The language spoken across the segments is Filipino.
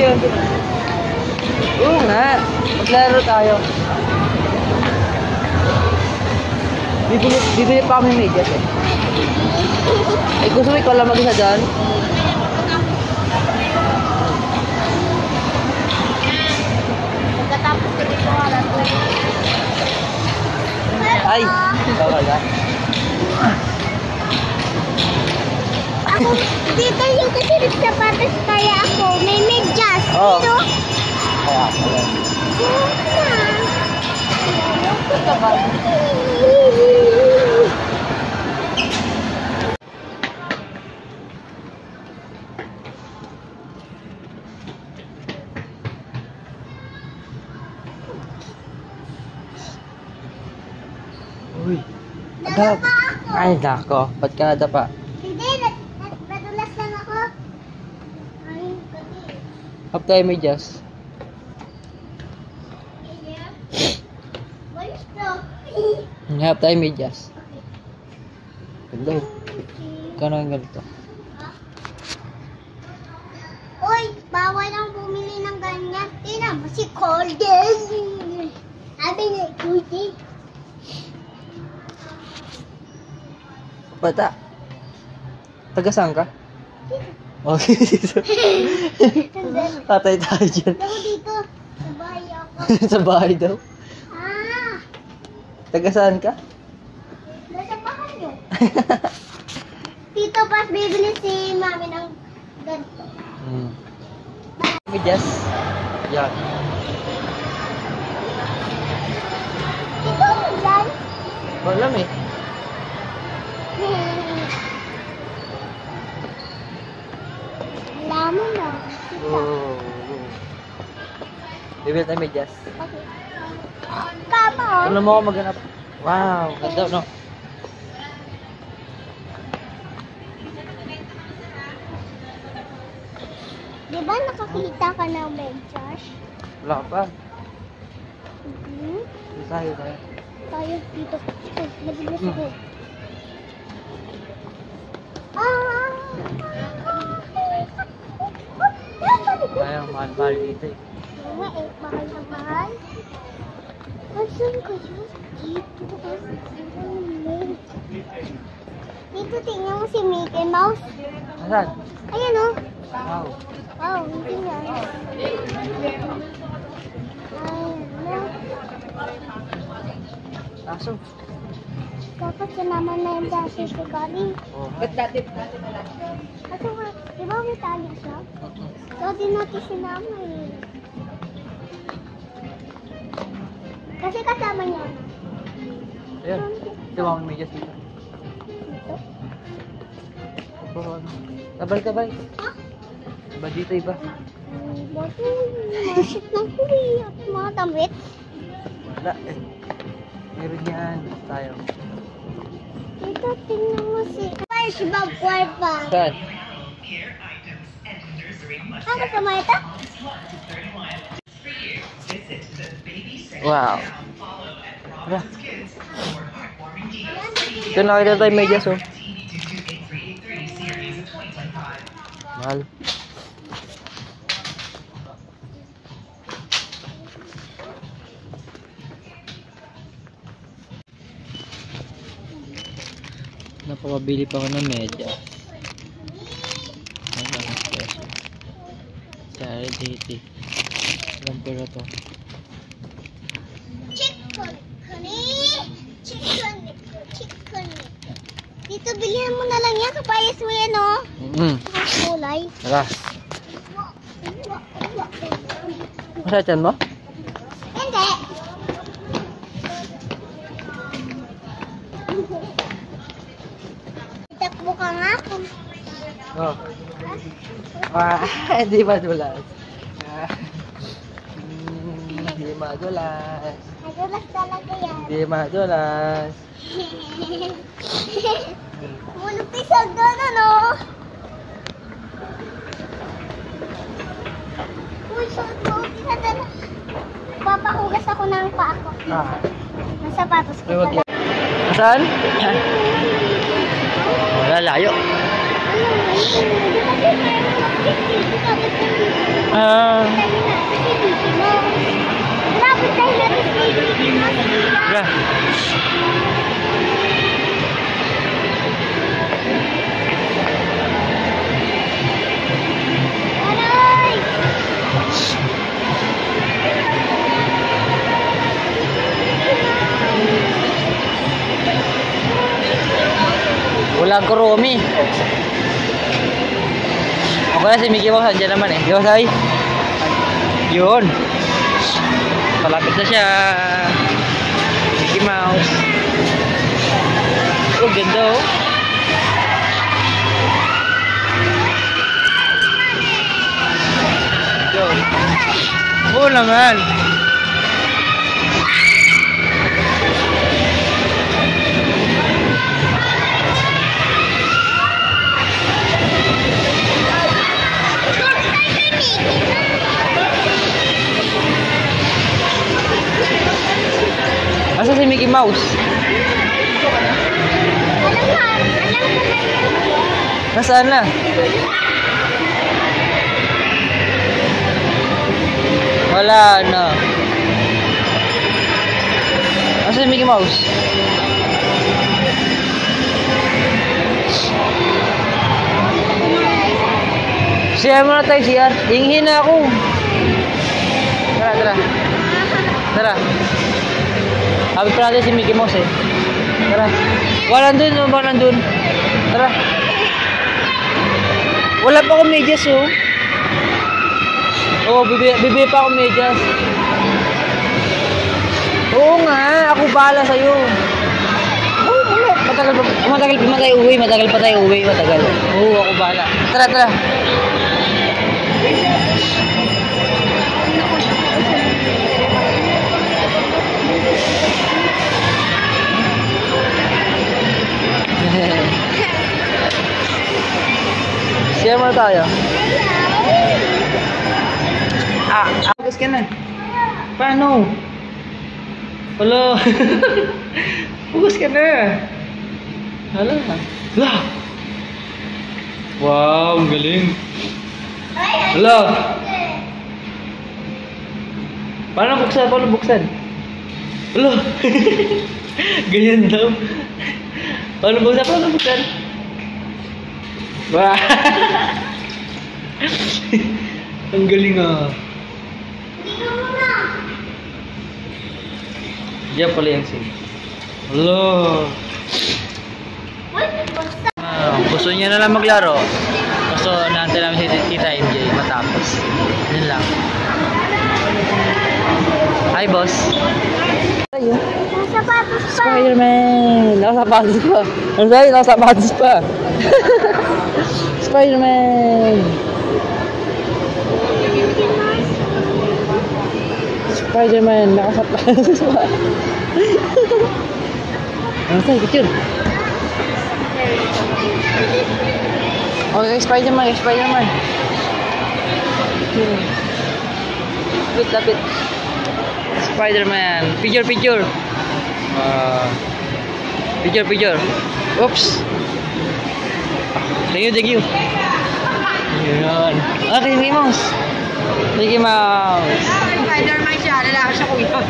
yun. Oo nga. Maglaro tayo. Bibili pa kami medyas eh. Ay gusto mo ikaw lang mag-isa dyan? Pagkatapos ko dito alas. Ay! Bawal ka. Ako, dito yung kasi sapatos kaya ako. May medyas. Oo. Dito. Kaya pala. Uy. Agad. Ay, nako. Ba't ka nadapa? Hindi, nadulas lang ako. Ay, kasi. Half tayo medyas. Boys to. Half tayo medyas. Ganda. Kano ang ganito? Uy, bawal ang bumili ng ganyan. Tingnan mo si Colden. Sabi ni Kuya. Bata. Taga saan ka? Okay. Tatay tayo dyan. Ako dito. Sa bahay ako. Sa bahay daw. Ah! Taga saan ka? Nasa bahay yun. Tito, pas bibili si mami ng ganito. Medyas. Yan. Tito, yan. Walam eh. Lamo na. Oh. Bibili tayo medyas. Okay. Kama, oh. Ano mo ako maghanap? Wow, ganda no? Di ba nakakita ka ng medyas? Wala ka pa. Mhm. Tayo. Tayo dito. Nabibilis ako. Ah! Kaya mahal dito eh. Nga eh, mahal na mahal. Asan kayo? Dito. Dito tingnan mo si Mickey Mouse. Asan? Ayan oh. Wow. Wow, hindi nga. Aso. Dapat sinama na yung dati si Kali. Oh. Ba't dati? Kasi nga, di ba may tali siya? So, di natin sinama eh. Kasi kasama niya. Ayan. Ito mga medyas dito. Dito. Oh, ano? Tabal. Ha? Iba dito iba. Bato, masip ng kuwi at mga damit. Wala eh. Meron yan. Tayo. Dito, tingnan mo si... Ay, si Bob Kwarpa. Saan? Ah, kasama ito? Wow. Tara. Ito nakita tayo medyas oh. Mahal. Napakabili pa ako ng medyas. Ang mga special. Sa RDT. Ilang pera to? Chicken. Dito, bilhin mo na lang yan. Kapayas mo yan, oh. Kulay. Tara. Masachan mo? Hindi. Takbo ka nga kung... Oh. Hindi madulas. Hindi madulas. Nagulas talaga yan. Hindi madulas. Mulupis ang doon, ano? Uy, suot mo. Tinadala. Papahugas ako ng paa ko. Ng sapatos ko. Saan? Wala, layo. Ah. Tara. Walang Kuromi. Okay na si Mickey Mouse, andyan naman eh. Di ba, Sai? Yun. Palapit na siya. Mickey Mouse. Oh, ganda oh. Yun. Oo naman. Asa si Mickey Mouse? Nasaan na? Wala na. Asa si Mickey Mouse? Siya mo na tayo, CR. Hinghin na ako. Tara, tara. Tara. Habis pa natin si Mickey Mouse eh. Tara. Wala dun, wala dun. Tara. Wala pa akong medyas oh. Oo, bibili pa akong medyas. Oo nga, ako bahala sa'yo. Oo, wala. Matagal pa tayo uwi, matagal. Oo, ako bahala. Tara, tara. Share muna tayo. Agas ka na. Paano? Hello. Agas ka na. Hala. Hala. Wow, ang galing. Hello. Paano buksan? Hello. Ganyan daw. Paano buksan? Wah. Ang galing ah. Diyan pala yung sim. Hello. Gusto niya na lang maglaro. Gusto natin namin si Tita MJ matapos. Yun lang. Hi boss. Ayun. Nakasapatos pa. Spider-Man. Nakasapatos pa. Ano sabi? Nakasapatos pa. Spider-Man. Spider-Man. Nakasapatos pa. Ano sabi? Kecil. Okay, Spider-Man. Lapit. Spider-Man. Picture. Picture. Oops. Thank you. Yun. Okay, Mickey Mouse. Spider-Man siya. Lalaki siya kuya.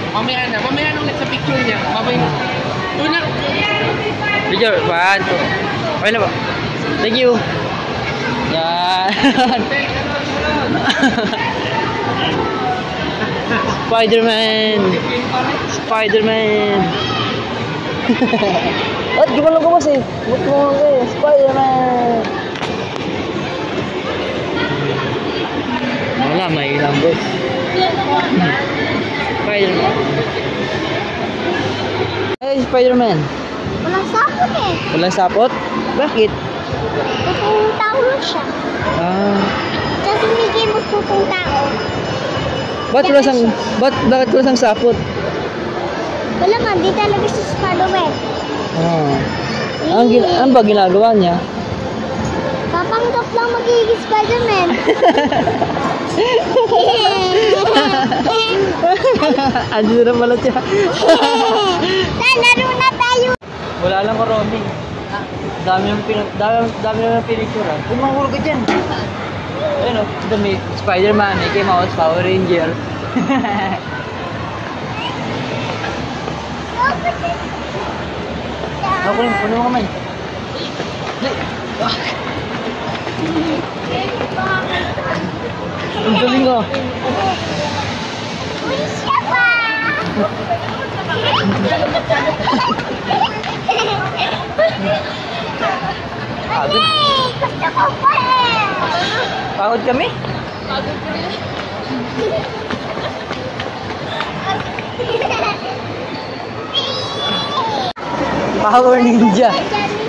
Mamaya na ulit sa picture niya. Babay na. Una. Picture. 1, 2. Okay na ba? Thank you. Yan. Spider-Man. At gumulong ko kasi. Spider-Man. Wala, may ilang boss. Spider-Man. Hey, Spider-Man. Walang sapot eh. Walang sapot? Bakit? Totoong tao lang siya. Kasi Mickey Mouse totoong tao. Bakit wala sang sapot? Wala nga, di talaga siya Spider-Man. Ano ba ginagawa niya? Papanggap lang magiging Spider-Man. Andito na pala siya. Lalaro na tayo. Wala lang ko roaming. Dami ng pinicture. Kung mahulog ka dyan. Ayun o, dami. Spider-Man, Mickey Mouse, Power Ranger. Ako rin, puno mo kamay. Ang galing ko. Uy, siya pa. Pagod. Gusto ko pa eh. Pagod kami? Power Ninja.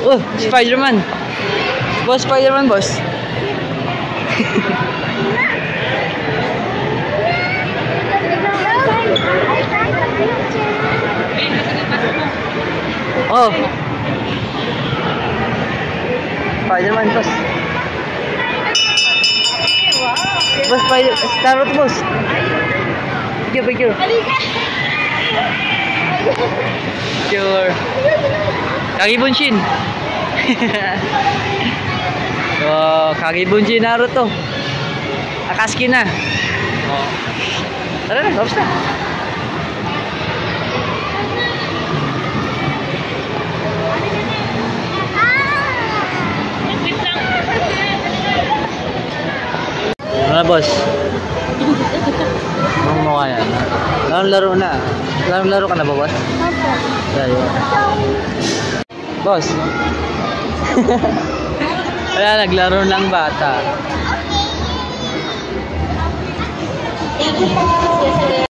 Oh, Spider-Man. Boss, Spider-Man, boss. Oh. Spider-Man, boss. Boss, Starot, boss. Picture. Picture. Kagi Bunshin. Oh, Kagi Bunshin Naruto. Akatsuki na. Oh. Tara na, tapos na. Ano na, boss? Anong mukha yan? Laro na. Laro ka na ba, boss? Tayo. Boss. Wala, naglaro ng bata.